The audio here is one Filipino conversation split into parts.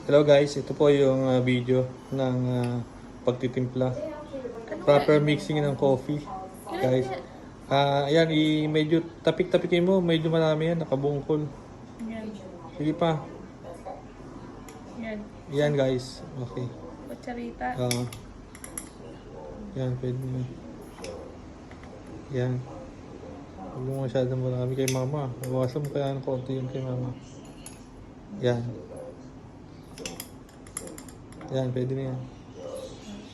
Hello guys, ito po yung video ng pagtitimpla. Proper mixing ng coffee. Guys, ayan, medyo tapik-tapikin mo, medyo marami yan, nakabungkol. Yan. Sige pa. Yan. Yan guys, okay. Kutsarita. Yan, pwede na. Yan. Huwag mo masyadong marami kay mama. Bawasan mo kaya ng konti yun kay mama. Yan. Yan, pwede na yan.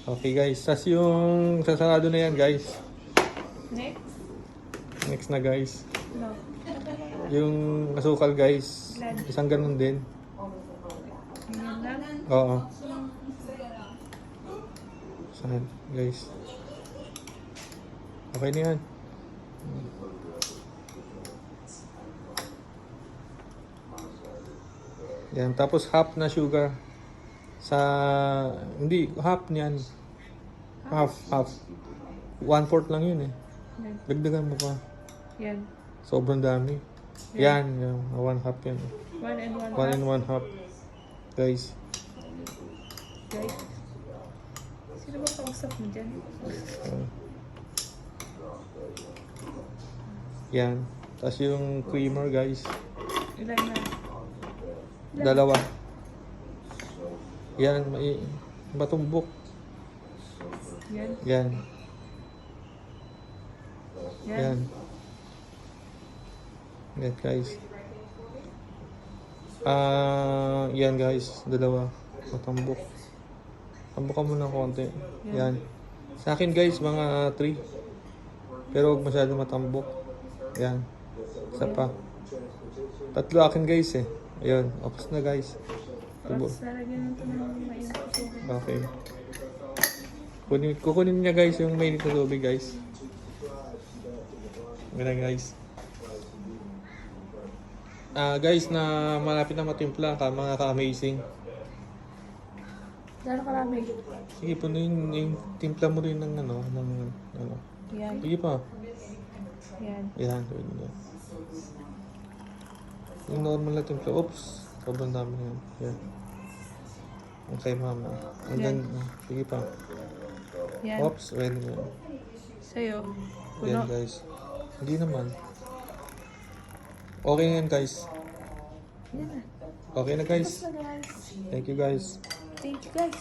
Okay guys, tas yung sasarado na yan guys. Next. Next na guys. No. Yung asukal guys, isang ganun din. Ganyan lang. Oo. Saan guys? Okay na yan. Yan, tapos half na sugar. Hindi, half niyan. Half. 1/4 lang yun eh. Yan. Dagdagan mo pa. Yan. Sobrang dami. Yan, yung 1/2 yan. 1 and 1 1 and 1/2. Guys. Guys. Sino ba kausap mo dyan? Yan. Tapos yung creamer guys. Ilan na? Dalawa. Yan, matumbok. Yan. Yan. Yan. Yan. Yan guys. Yan guys, dalawa. Matambok. Tambokan mo ng konti. Yan. Sa akin guys, mga 3. Pero huwag masyado matambok. Yan. Isa pa. 3 akin guys eh. Ayun, tapos na guys. Tapos lalagyan natin ng mainit na tubig. Okay. Kukunin niya guys yung mainit na tubig guys. Ganun guys. Guys, na malapit na matimpla ka, mga ka-amazing. Gano'n karami? Sige, punuin yung timpla mo rin ng ano. Yan. Sige pa. Yan. Yan, pwede na. Yung normal na timpla. Oops, sobrang dami na yan. Yan. Okay, mama. Hanggang, sige pa. Yan. Oops, pwede na. Sa'yo. Yan Puno. guys. Hindi naman. Okay na yan guys. Yan na. Okay na guys. Tapos na guys. Thank you guys. Thank you guys.